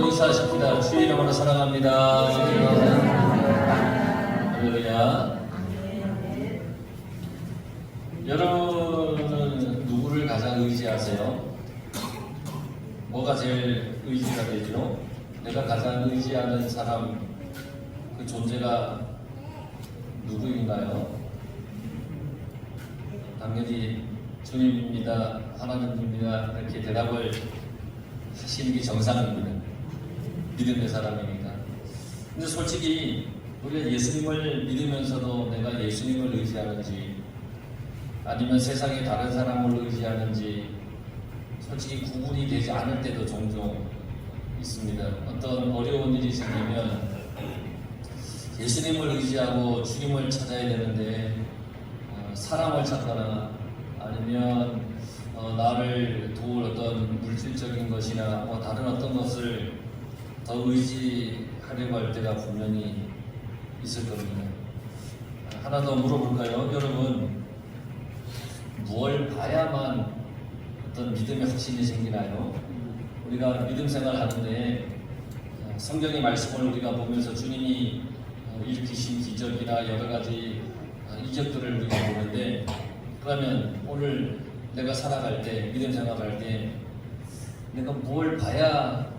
인사하십니다. 주의 이름으로 사랑합니다. 할렐루야. 여러분은 누구를 가장 의지하세요? 뭐가 제일 의지가 되죠? 내가 가장 의지하는 사람, 그 존재가 누구인가요? 당연히 주님입니다, 하나님입니다, 이렇게 대답을 하시는 게 정상입니다. 믿음의 사람이니까. 근데 솔직히 우리가 예수님을 믿으면서도 내가 예수님을 의지하는지 아니면 세상의 다른 사람을 의지하는지 솔직히 구분이 되지 않을 때도 종종 있습니다. 어떤 어려운 일이 생기면 예수님을 의지하고 주님을 찾아야 되는데 사람을 찾거나 아니면 나를 도울 어떤 물질적인 것이나 다른 어떤 것을 더 의지하려고 할 때가 분명히 있을 겁니다. 하나 더 물어볼까요? 여러분, 무엇을 봐야만 어떤 믿음의 확신이 생기나요? 우리가 믿음 생활 하는데 성경의 말씀을 우리가 보면서 주님이 일으키신 기적이나 여러 가지 이적들을 우리가 보는데, 그러면 오늘 내가 살아갈 때, 믿음 생활할 때 내가 뭘 봐야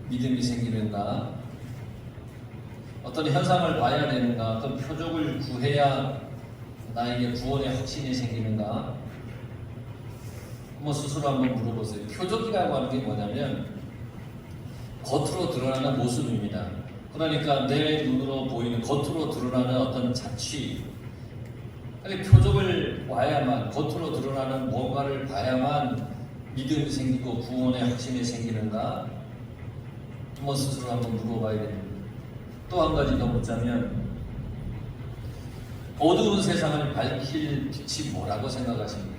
믿음이 생기는가? 어떤 현상을 봐야 되는가? 어떤 표적을 구해야 나에게 구원의 확신이 생기는가? 스스로 한번 물어보세요. 표적이라고 하는 게 뭐냐면 겉으로 드러나는 모습입니다. 그러니까 내 눈으로 보이는 겉으로 드러나는 어떤 자취, 표적을 봐야만, 겉으로 드러나는 뭔가를 봐야만 믿음이 생기고 구원의 확신이 생기는가? 스스로 한번 물어봐야 됩니다. 또 한 가지 더 묻자면, 어두운 세상을 밝힐 빛이 뭐라고 생각하십니까?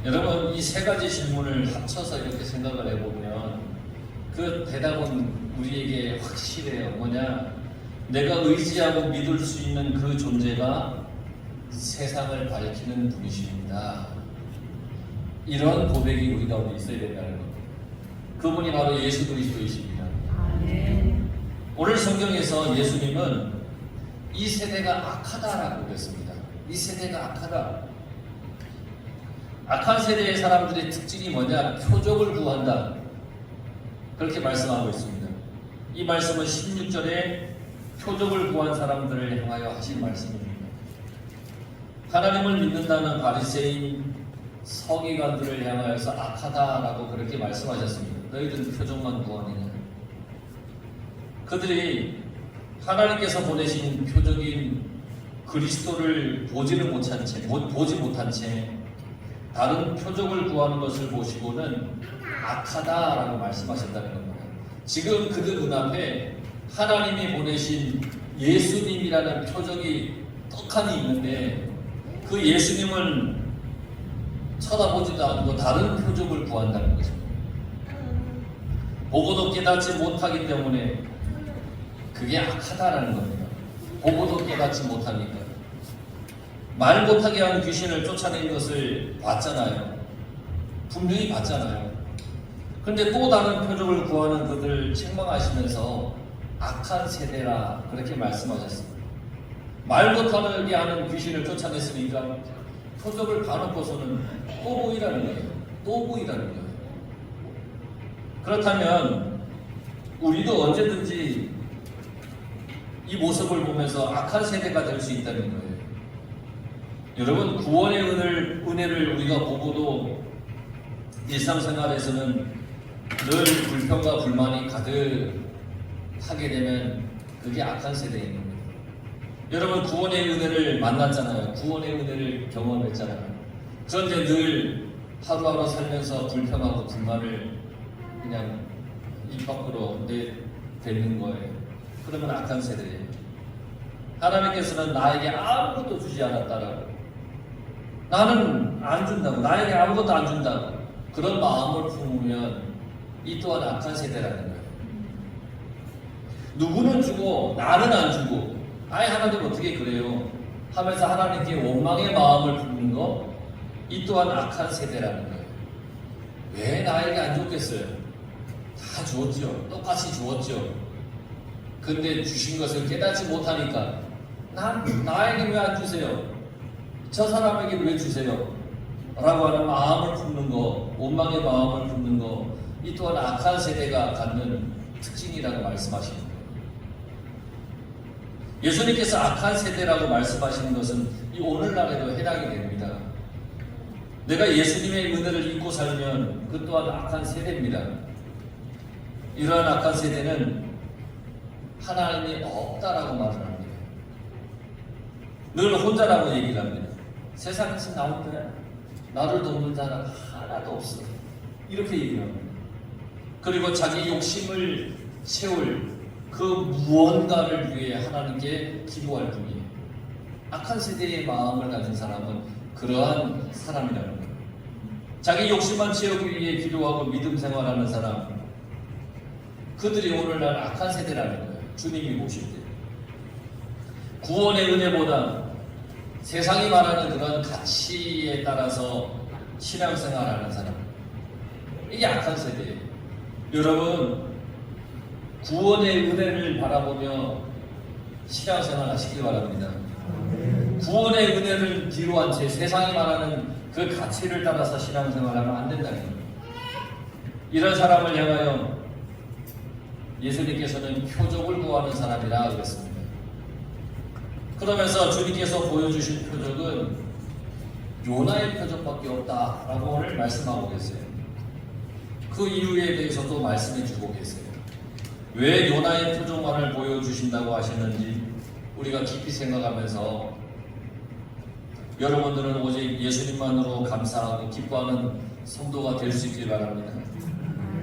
여러분, 이 세 가지 질문을 합쳐서 이렇게 생각을 해보면 그 대답은 우리에게 확실해요. 뭐냐? 내가 의지하고 믿을 수 있는 그 존재가 세상을 밝히는 분이십니다. 이런 고백이 우리 가운데 있어야 된다는 겁니다. 그분이 바로 예수 그리스도이십니다. 오늘 성경에서 예수님은 이 세대가 악하다라고 그랬습니다. 이 세대가 악하다. 악한 세대의 사람들의 특징이 뭐냐? 표적을 구한다. 그렇게 말씀하고 있습니다. 이 말씀은 16절에 표적을 구한 사람들을 향하여 하신 말씀입니다. 하나님을 믿는다는 바리새인 서기관들을 향하여서 악하다라고 그렇게 말씀하셨습니다. 너희들은 표적만 구하느냐? 그들이 하나님께서 보내신 표적인 그리스도를 보지 못한 채 다른 표적을 구하는 것을 보시고는 악하다라고 말씀하셨다는 겁니다. 지금 그들 눈앞에 하나님이 보내신 예수님이라는 표적이 떡하니 있는데 그 예수님을 쳐다보지도 않고 다른 표적을 구한다는 것입니다. 보고도 깨닫지 못하기 때문에 그게 악하다라는 겁니다. 보고도 깨닫지 못하니까. 말 못하게 하는 귀신을 쫓아내는 것을 봤잖아요. 분명히 봤잖아요. 그런데 또 다른 표적을 구하는 그들을 책망하시면서 악한 세대라 그렇게 말씀하셨습니다. 말 못하게 하는 귀신을 쫓아냈으니까 표적을 봐놓고서는 또 보이라는 거예요. 또 보이라는 거예요. 그렇다면 우리도 언제든지 이 모습을 보면서 악한 세대가 될 수 있다는 거예요. 여러분, 구원의 은혜를 우리가 보고도 일상생활에서는 늘 불평과 불만이 가득하게 되면 그게 악한 세대인 겁니다. 여러분, 구원의 은혜를 만났잖아요. 구원의 은혜를 경험했잖아요. 그런데 늘 하루하루 살면서 불평하고 불만을 그냥 입 밖으로 내뱉는 거예요. 그러면 악한 세대예요. 하나님께서는 나에게 아무것도 주지 않았다라고, 나는 안 준다고, 나에게 아무것도 안 준다고 그런 마음을 품으면 이 또한 악한 세대라는 거예요. 누구는 주고 나는 안 주고, 아예 하나님 어떻게 그래요? 하면서 하나님께 원망의 마음을 품는 거, 이 또한 악한 세대라는 거예요. 왜 나에게 안 줬겠어요? 다 주었죠. 똑같이 주었죠. 근데 주신 것을 깨닫지 못하니까 나에게 왜 안 주세요? 저 사람에게 왜 주세요? 라고 하는 마음을 품는 거, 원망의 마음을 품는 거, 이 또한 악한 세대가 갖는 특징이라고 말씀하시는 거예요. 예수님께서 악한 세대라고 말씀하시는 것은 이 오늘날에도 해당이 됩니다. 내가 예수님의 은혜를 잊고 살면 그 또한 악한 세대입니다. 이러한 악한 세대는 하나님이 없다라고 말을 합니다. 늘 혼자라고 얘기를 합니다. 세상에서 나 혼자야. 나를 돕는 자는 하나도 없어. 이렇게 얘기를 합니다. 그리고 자기 욕심을 채울 그 무언가를 위해 하나님께 기도할 뿐이에요. 악한 세대의 마음을 가진 사람은 그러한 사람이라는 거예요. 자기 욕심만 채우기 위해 기도하고 믿음 생활하는 사람, 그들이 오늘날 악한 세대라는 거예요. 주님이 보실 때. 구원의 은혜보다 세상이 말하는 그런 가치에 따라서 신앙생활하는 사람, 이게 악한 세대예요. 여러분, 구원의 은혜를 바라보며 신앙생활 하시기 바랍니다. 구원의 은혜를 뒤로한 채 세상이 말하는 그 가치를 따라서 신앙생활하면 안 된다는 거예요. 이런 사람을 향하여 예수님께서는 표적을 구하는 사람이라 그랬습니다. 그러면서 주님께서 보여주신 표적은 요나의 표적밖에 없다라고 오늘 말씀하고 계세요. 그 이유에 대해서도 말씀해 주고 계세요. 왜 요나의 표적만을 보여주신다고 하시는지 우리가 깊이 생각하면서 여러분들은 오직 예수님만으로 감사하고 기뻐하는 성도가 될 수 있길 바랍니다.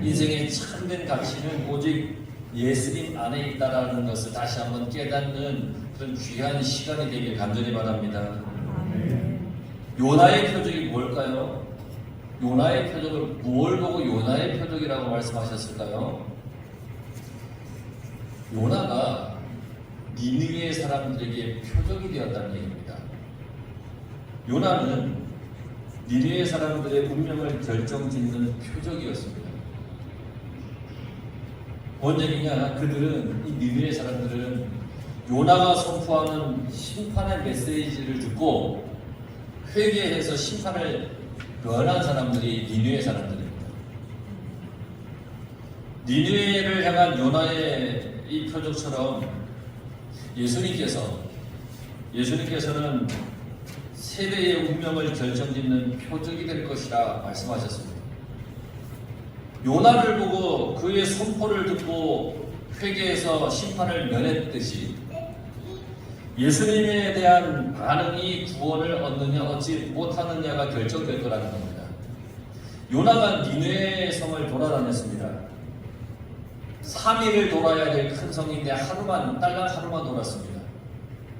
인생의 참된 가치는 오직 예수님 안에 있다라는 것을 다시 한번 깨닫는 그런 귀한 시간이 되길 간절히 바랍니다. 요나의 표적이 뭘까요? 요나의 표적을 무엇을 보고 요나의 표적이라고 말씀하셨을까요? 요나가 니느웨 사람들에게 표적이 되었다는 얘기입니다. 요나는 니느웨 사람들의 운명을 결정짓는 표적이었습니다. 뭔 얘기냐? 그들은, 이 니느웨 사람들은 요나가 선포하는 심판의 메시지를 듣고 회개해서 심판을 면한 사람들이 니느웨 사람들입니다. 니느웨를 향한 요나의 이 표적처럼 예수님께서는 세대의 운명을 결정짓는 표적이 될 것이라 말씀하셨습니다. 요나를 보고 그의 선포를 듣고 회개해서 심판을 면했듯이 예수님에 대한 반응이 구원을 얻느냐 얻지 못하느냐가 결정될 거라는 겁니다. 요나가 니느웨 성을 돌아다녔습니다. 3일을 돌아야 될 큰 성인데 딸랑 하루만 돌았습니다.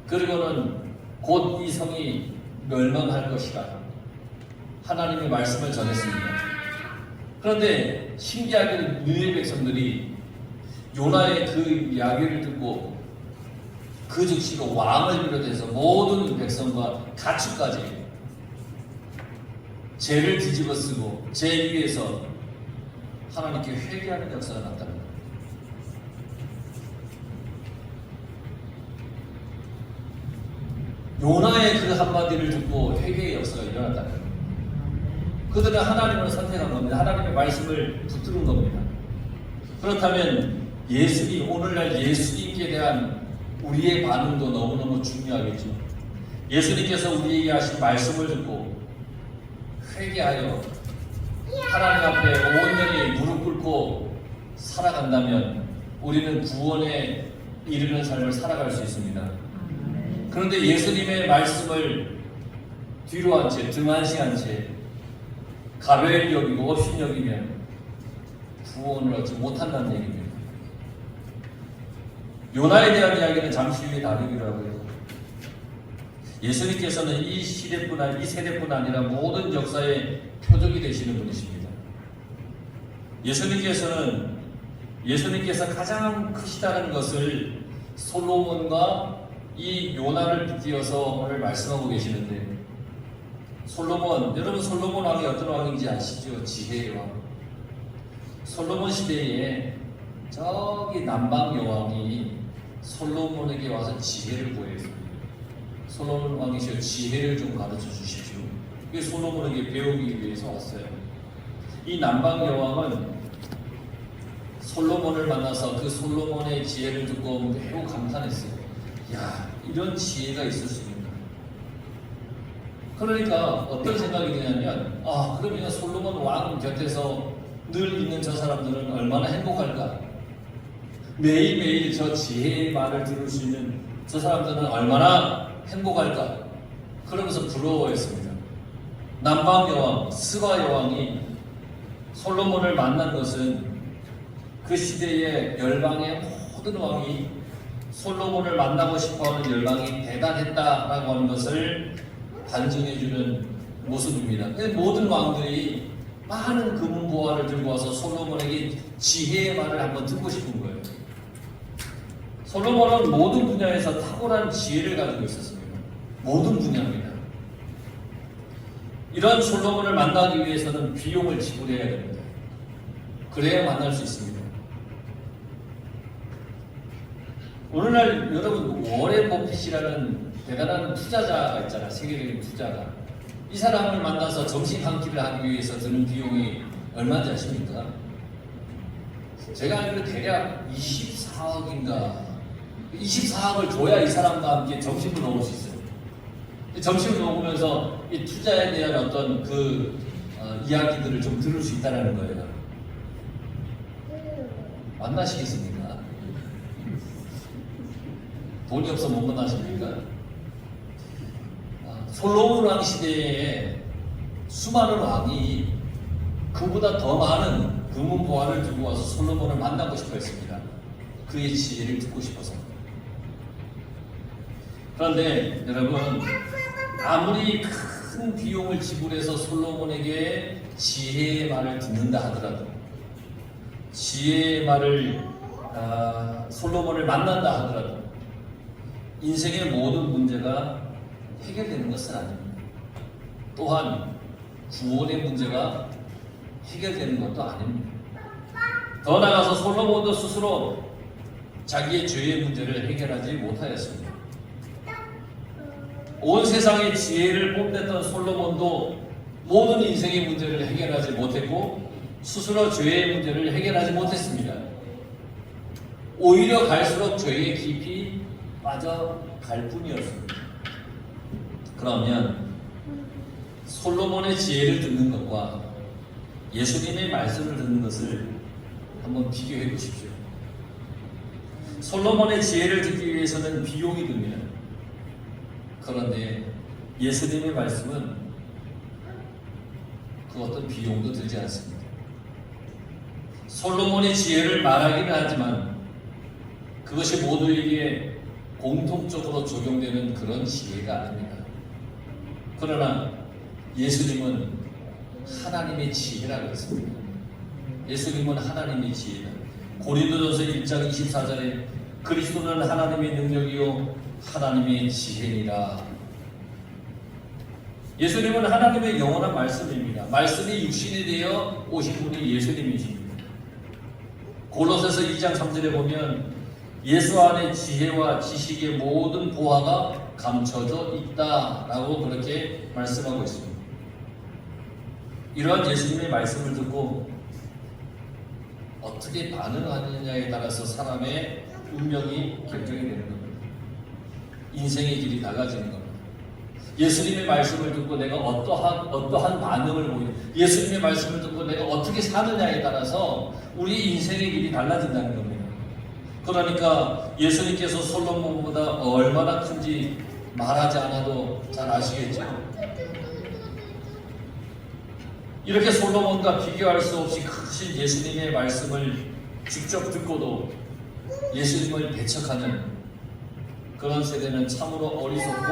그리고는 곧 이 성이 멸망할 것이다. 하나님의 말씀을 전했습니다. 그런데 신기하게 니느웨 백성들이 요나의 그 이야기를 듣고 그 즉시로 왕을 비롯해서 모든 백성과 가축까지 죄를 뒤집어 쓰고 죄 위에서 하나님께 회개하는 역사가 났다는 겁니다. 요나의 그 한마디를 듣고 회개의 역사가 일어났다는 겁니다. 그들은 하나님을 선택한 겁니다. 하나님의 말씀을 붙들은 겁니다. 그렇다면 오늘날 예수님께 대한 우리의 반응도 너무너무 중요하겠죠. 예수님께서 우리에게 하신 말씀을 듣고 회개하여 하나님 앞에 온전히 무릎 꿇고 살아간다면 우리는 구원에 이르는 삶을 살아갈 수 있습니다. 그런데 예수님의 말씀을 뒤로 한 채, 등한시한 채 가벼이 여기고 없이 여기면 구원을 얻지 못한다는 얘기입니다. 요나에 대한 이야기는 잠시 후에 다루기로 하고요. 예수님께서는 이 세대뿐 아니라 모든 역사의 표적이 되시는 분이십니다. 예수님께서 가장 크시다는 것을 솔로몬과 이 요나를 빗대어서 오늘 말씀하고 계시는데, 여러분 솔로몬 왕이 어떤 왕인지 아시죠? 지혜의 왕. 솔로몬 시대에 저기 남방 여왕이 솔로몬에게 와서 지혜를 구했습니다. 솔로몬 왕이시여 지혜를 좀 가르쳐 주십시오. 그게 솔로몬에게 배우기 위해서 왔어요. 이 남방 여왕은 솔로몬을 만나서 그 솔로몬의 지혜를 듣고 매우 감탄했어요. 야, 이런 지혜가 있을 수 있나? 그러니까 어떤 생각이 드냐면, 그러면 솔로몬 왕 곁에서 늘 있는 저 사람들은 얼마나 행복할까? 매일매일 저 지혜의 말을 들을 수 있는 저 사람들은 얼마나 행복할까? 그러면서 부러워했습니다. 남방 여왕, 스바 여왕이 솔로몬을 만난 것은 그 시대의 열방의 모든 왕이 솔로몬을 만나고 싶어하는 열방이 대단했다라고 하는 것을 반증해주는 모습입니다. 모든 왕들이 많은 금은 보화를 들고 와서 솔로몬에게 지혜의 말을 한번 듣고 싶은 거예요. 솔로몬은 모든 분야에서 탁월한 지혜를 가지고 있었습니다. 모든 분야입니다. 이런 솔로몬을 만나기 위해서는 비용을 지불해야 됩니다. 그래야 만날 수 있습니다. 오늘날 여러분 워렌 버핏이라는 대단한 투자자가 있잖아요. 세계적인 투자가. 이 사람을 만나서 정식 한 끼를 하기 위해서 드는 비용이 얼마인지 아십니까? 제가 알기로 대략 24억인가 24억을 줘야 이 사람과 함께 점심을 먹을 수 있어요. 점심을 먹으면서 이 투자에 대한 어떤 이야기들을 좀 들을 수 있다는 거예요. 만나시겠습니까? 돈이 없어 못 만나십니까? 솔로몬 왕 시대에 수많은 왕이 그보다 더 많은 금은 보화를 들고 와서 솔로몬을 만나고 싶어 했습니다. 그의 지혜를 듣고 싶어서. 그런데 여러분, 아무리 큰 비용을 지불해서 솔로몬에게 지혜의 말을 듣는다 하더라도, 지혜의 말을 솔로몬을 만난다 하더라도 인생의 모든 문제가 해결되는 것은 아닙니다. 또한 구원의 문제가 해결되는 것도 아닙니다. 더 나아가서 솔로몬도 스스로 자기의 죄의 문제를 해결하지 못하였습니다. 온 세상의 지혜를 뽐냈던 솔로몬도 모든 인생의 문제를 해결하지 못했고 스스로 죄의 문제를 해결하지 못했습니다. 오히려 갈수록 죄에 깊이 빠져갈 뿐이었습니다. 그러면 솔로몬의 지혜를 듣는 것과 예수님의 말씀을 듣는 것을 한번 비교해 보십시오. 솔로몬의 지혜를 듣기 위해서는 비용이 듭니다. 그런데 예수님의 말씀은 그 어떤 비용도 들지 않습니다. 솔로몬의 지혜를 말하기는 하지만 그것이 모두에게 공통적으로 적용되는 그런 지혜가 아닙니다. 그러나 예수님은 하나님의 지혜라고 했습니다. 예수님은 하나님의 지혜다. 고린도전서 1장 24절에 그리스도는 하나님의 능력이요 하나님의 지혜니라. 예수님은 하나님의 영원한 말씀입니다. 말씀이 육신이 되어 오신 분이 예수님이십니다. 골로새서 2장 3절에 보면 예수 안에 지혜와 지식의 모든 보화가 감춰져 있다라고 그렇게 말씀하고 있습니다. 이러한 예수님의 말씀을 듣고 어떻게 반응하느냐에 따라서 사람의 운명이 결정이 되는 겁니다. 인생의 길이 달라지는 겁니다. 예수님의 말씀을 듣고 내가 어떠한 반응을 보이는, 예수님의 말씀을 듣고 내가 어떻게 사느냐에 따라서 우리 인생의 길이 달라진다는 겁니다. 그러니까 예수님께서 솔로몬보다 얼마나 큰지 말하지 않아도 잘 아시겠죠? 이렇게 솔로몬과 비교할 수 없이 크신 예수님의 말씀을 직접 듣고도 예수님을 배척하는 그런 세대는 참으로 어리석고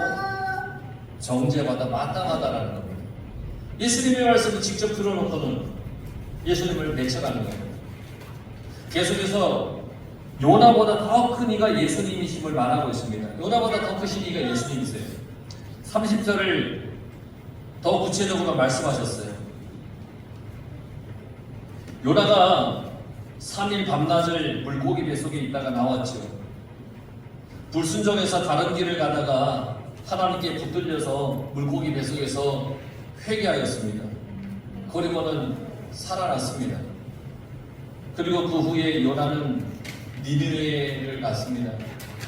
정죄받아 마땅하다라는 겁니다. 예수님의 말씀을 직접 들어놓고는 예수님을 배척하는 겁니다. 계속해서 요나보다 더 큰 이가 예수님이심을 말하고 있습니다. 요나보다 더 크신 이가 예수님이세요. 30절을 더 구체적으로 말씀하셨어요. 요나가 3일 밤낮을 물고기 뱃속에 있다가 나왔죠. 불순종해서 다른 길을 가다가 하나님께 붙들려서 물고기 뱃속에서 회개하였습니다. 그리고는 살아났습니다. 그리고 그 후에 요나는 니느웨를 갔습니다.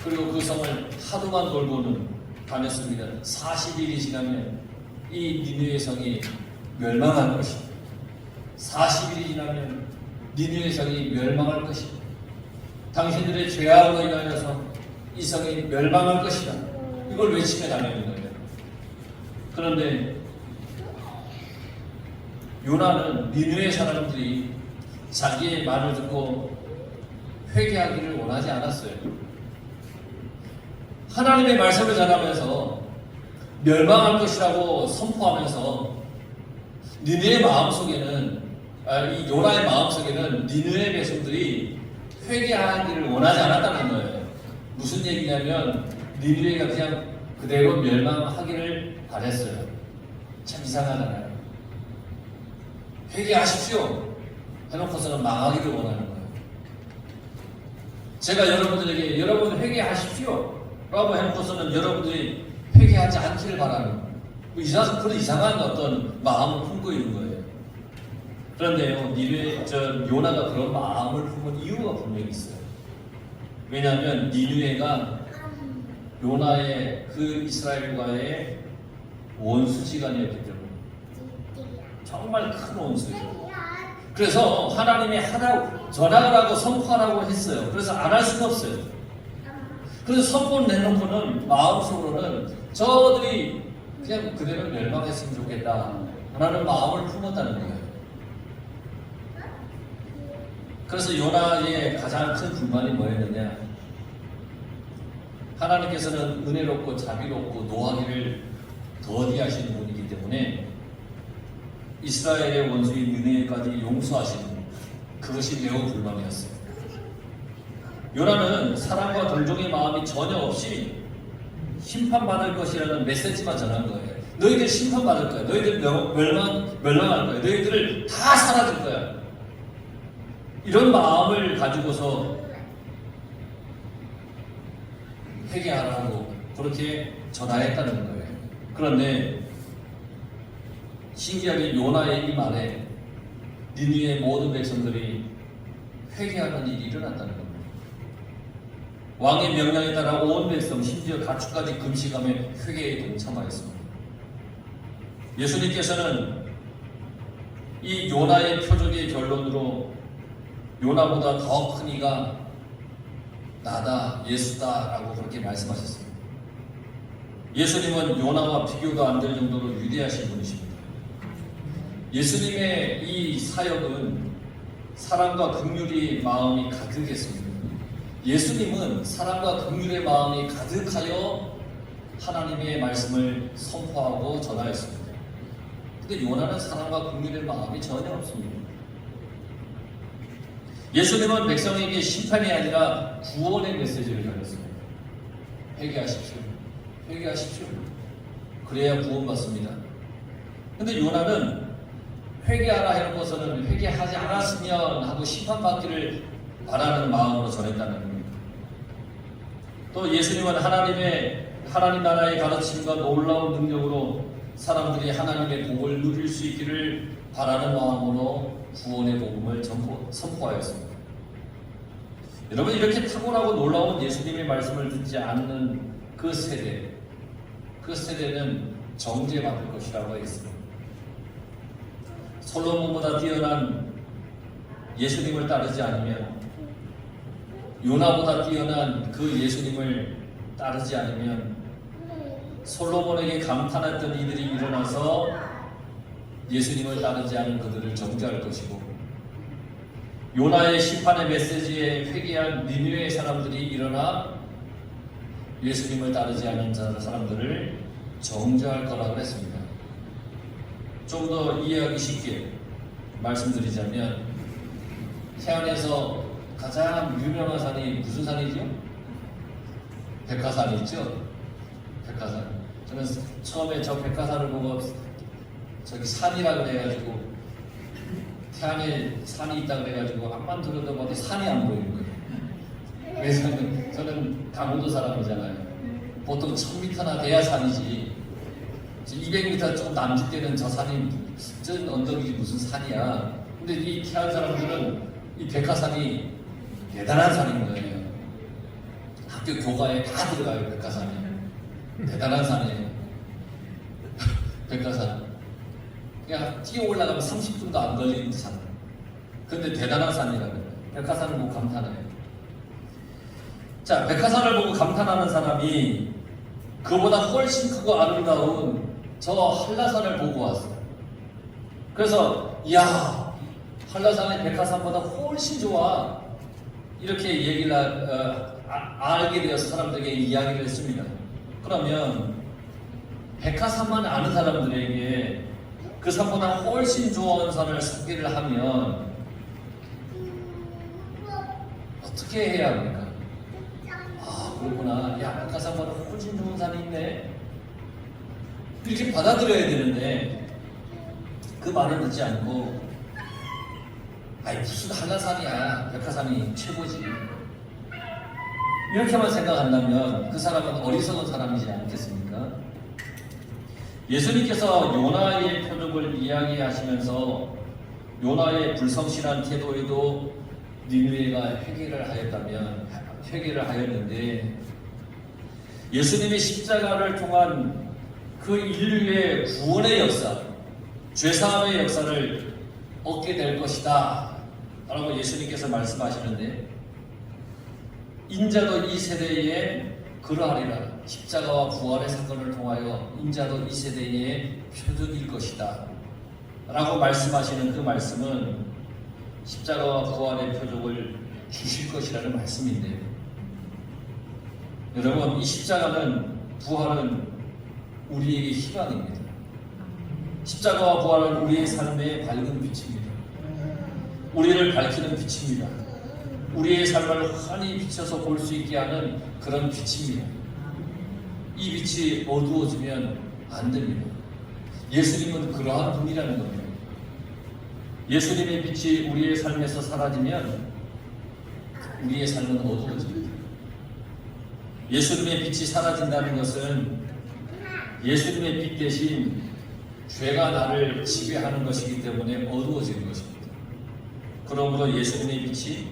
그리고 그 성을 하루만 돌고는 다녔습니다. 40일이 지나면 이 니느웨 성이 멸망할 것입니다. 40일이 지나면 니느웨 성이 멸망할 것입니다. 당신들의 죄악으로 인하여서 이 성이 멸망할 것이다. 이걸 외치며 다니는 거예요. 그런데 요나는 니느웨 사람들이 자기의 말을 듣고 회개하기를 원하지 않았어요. 하나님의 말씀을 전하면서 멸망할 것이라고 선포하면서 니느웨의 마음속에는 이 요나의 마음속에는 니느웨 백성들이 회개하기를 원하지 않았다는 거예요. 무슨 얘기냐면 니느웨가 그냥 그대로 멸망하기를 바랬어요. 참 이상하잖아요. 회개하십시오 해놓고서는 망하기를 원하는 거예요. 제가 여러분들에게 여러분 회개하십시오 라고 해놓고서는 여러분들이 회개하지 않기를 바라는 그런 이상한 어떤 마음을 품고 있는 거예요. 그런데요, 요나가 그런 마음을 품은 이유가 분명히 있어요. 왜냐하면 니느웨가 요나의 그 이스라엘과의 원수지간이었기 때문에 정말 큰 원수예요. 그래서 하나님이 전하라고 선포하라고 했어요. 그래서 안 할 수가 없어요. 그래서 선포를 내놓고는 마음속으로는 저들이 그냥 그대로 멸망했으면 좋겠다 라는 마음을 품었다는 거예요. 그래서 요나의 가장 큰 불만이 뭐였느냐? 하나님께서는 은혜롭고 자비롭고 노하기를 더디하시는 분이기 때문에 이스라엘의 원수인 니느웨까지 용서하시는 그것이 매우 불만이었어요. 요나는 사랑과 동정의 마음이 전혀 없이 심판받을 것이라는 메시지만 전한 거예요. 너희들 심판받을 거야. 너희들 멸망할 거야. 너희들을 다 사라질 거야. 이런 마음을 가지고서 회개하라고 그렇게 전하했다는 거예요. 그런데 신기하게 요나의 이 말에 니느웨의 모든 백성들이 회개하는 일이 일어났다는 겁니다. 왕의 명령에 따라 온 백성 심지어 가축까지 금식하며 회개에 동참하였습니다. 예수님께서는 이 요나의 표적의 결론으로 요나보다 더 큰 이가 나다, 예수다 라고 그렇게 말씀하셨습니다. 예수님은 요나와 비교도 안 될 정도로 위대하신 분이십니다. 예수님의 이 사역은 사랑과 긍휼의 마음이 가득했습니다. 예수님은 사랑과 긍휼의 마음이 가득하여 하나님의 말씀을 선포하고 전하였습니다. 근데 요나는 사랑과 긍휼의 마음이 전혀 없습니다. 예수님은 백성에게 심판이 아니라 구원의 메시지를 전했습니다. 회개하십시오. 회개하십시오. 그래야 구원받습니다. 근데 요나는 회개하라 해놓고서는 회개하지 않았으면 하고 심판받기를 바라는 마음으로 전했다는 겁니다. 또 예수님은 하나님 나라의 가르침과 놀라운 능력으로 사람들이 하나님의 복을 누릴 수 있기를 바라는 마음으로 구원의 복음을 선포하였습니다. 여러분, 이렇게 탁월하고 놀라운 예수님의 말씀을 듣지 않는 그 세대는 정죄받을 것이라고 했습니다. 솔로몬보다 뛰어난 예수님을 따르지 않으면, 요나보다 뛰어난 그 예수님을 따르지 않으면 솔로몬에게 감탄했던 이들이 일어나서 예수님을 따르지 않은 그들을 정죄할 것이고, 요나의 심판의 메시지에 회개한 니느웨의 사람들이 일어나 예수님을 따르지 않은 사람들을 정죄할 거라고 했습니다. 좀 더 이해하기 쉽게 말씀드리자면, 태안에서 가장 유명한 산이 무슨 산이죠? 백화산이 있죠? 백화산. 저는 처음에 저 백화산을 보고 저기 산이라고 해가지고 태안에 산이 있다 그래가지고 앞만 들여다봐도 산이 안 보이는 거예요. 그래서 저는 강원도 사람이잖아요. 보통 1000m나 돼야 산이지. 200m 조금 남짓 되는 저 산이 저 언덕이지 무슨 산이야. 근데 이 태안 사람들은 이 백화산이 대단한 산인 거예요. 학교 교과에 다 들어가요. 백화산이 대단한 산이에요. 백화산 그냥 뛰어 올라가면 30분도 안 걸리는 산. 근데 대단한 산이라고 해요. 백화산을 보고 감탄해요. 자, 백화산을 보고 감탄하는 사람이 그보다 훨씬 크고 아름다운 저 한라산을 보고 왔어요. 그래서 이야, 한라산의 백화산보다 훨씬 좋아. 이렇게 얘기를 알게 되어서 사람들에게 이야기를 했습니다. 그러면 백화산만 아는 사람들에게 그 산보다 훨씬 좋은 산을 소개를 하면 어떻게 해야 합니까? 아, 그렇구나. 야, 백화산보다 훨씬 좋은 산이 있네. 이렇게 받아들여야 되는데 그 말을 듣지 않고 아이 무슨 한라산이야. 백화산이 최고지. 이렇게만 생각한다면 그 사람은 어리석은 사람이지 않겠습니까? 예수님께서 요나의 표적을 이야기하시면서 요나의 불성실한 태도에도 니느웨가 회개를 하였는데 예수님의 십자가를 통한 그 인류의 구원의 역사, 죄사함의 역사를 얻게 될 것이다 라고 예수님께서 말씀하시는데 인자도 이 세대에 그러하리라. 십자가와 부활의 사건을 통하여 인자도 이 세대의 표적일 것이다 라고 말씀하시는 그 말씀은 십자가와 부활의 표적을 주실 것이라는 말씀인데요. 여러분, 이 십자가는 부활은 우리에게 희망입니다. 십자가와 부활은 우리의 삶의 밝은 빛입니다. 우리를 밝히는 빛입니다. 우리의 삶을 환히 비춰서 볼 수 있게 하는 그런 빛입니다. 이 빛이 어두워지면 안 됩니다. 예수님은 그러한 분이라는 겁니다. 예수님의 빛이 우리의 삶에서 사라지면 우리의 삶은 어두워집니다. 예수님의 빛이 사라진다는 것은 예수님의 빛 대신 죄가 나를 지배하는 것이기 때문에 어두워지는 것입니다. 그러므로 예수님의 빛이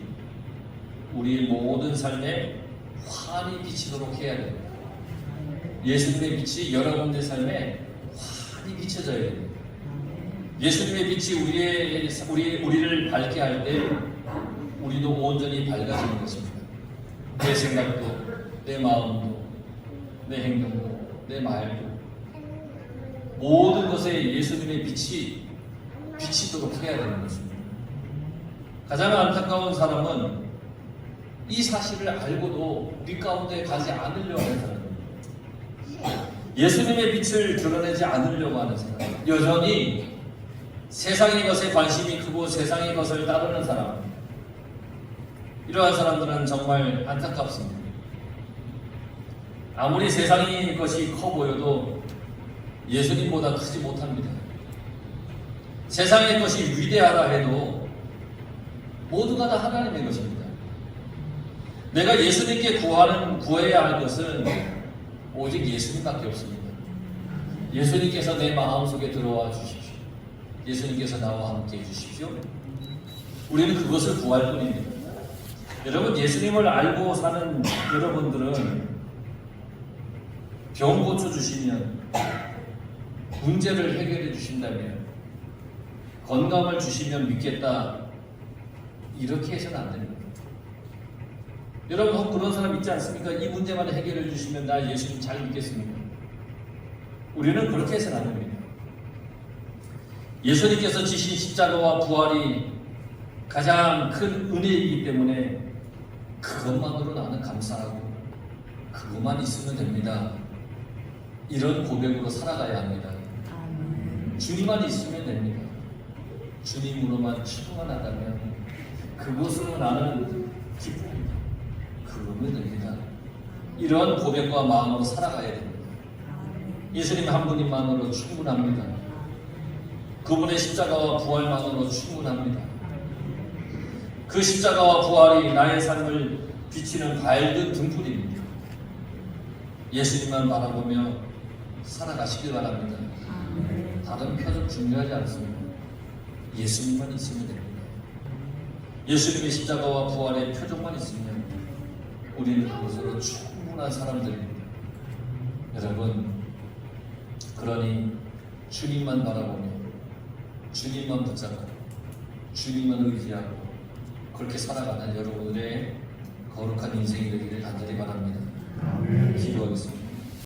우리의 모든 삶에 환히 비치도록 해야 됩니다. 예수님의 빛이 여러분의 삶에 환히 비춰져야 됩니다. 예수님의 빛이 우리를 밝게 할 때 우리도 온전히 밝아지는 것입니다. 내 생각도, 내 마음도, 내 행동도, 내 말도 모든 것에 예수님의 빛이 비치도록 해야 되는 것입니다. 가장 안타까운 사람은 이 사실을 알고도 우리 가운데 가지 않으려고 하는 사람입니다. 예수님의 빛을 드러내지 않으려고 하는 사람, 여전히 세상의 것에 관심이 크고 세상의 것을 따르는 사람, 이러한 사람들은 정말 안타깝습니다. 아무리 세상의 것이 커 보여도 예수님보다 크지 못합니다. 세상의 것이 위대하다 해도 모두가 다 하나님의 것입니다. 내가 예수님께 구해야 할 것은 오직 예수님밖에 없습니다. 예수님께서 내 마음속에 들어와 주십시오. 예수님께서 나와 함께 해주십시오. 우리는 그것을 구할 뿐입니다. 여러분, 예수님을 알고 사는 여러분들은 병 고쳐주시면, 문제를 해결해 주신다면, 건강을 주시면 믿겠다, 이렇게 해서는 안 됩니다. 여러분, 그런 사람 있지 않습니까? 이 문제만 해결해 주시면 나 예수님 잘 믿겠습니다. 우리는 그렇게 해서는 안 됩니다. 예수님께서 지신 십자가와 부활이 가장 큰 은혜이기 때문에 그것만으로 나는 감사하고 그것만 있으면 됩니다. 이런 고백으로 살아가야 합니다. 주님만 있으면 됩니다. 주님으로만 충만하다면 그것으로 나는 기쁩니다. 그러면 됩니다. 이런 고백과 마음으로 살아가야 됩니다. 예수님 한 분만으로 충분합니다. 그분의 십자가와 부활만으로 충분합니다. 그 십자가와 부활이 나의 삶을 비치는 밝은 등불입니다. 예수님만 바라보며 살아가시길 바랍니다. 다른 표적 중요하지 않습니다. 예수님만 있으면 됩니다. 예수님의 십자가와 부활의 표적만 있으면 우리는 그것으로 충분한 사람들입니다. 여러분, 그러니 주님만 바라보며 주님만 붙잡고 주님만 의지하고 그렇게 살아가는 여러분들의 거룩한 인생이 되기를 간절히 바랍니다. 기도하겠습니다.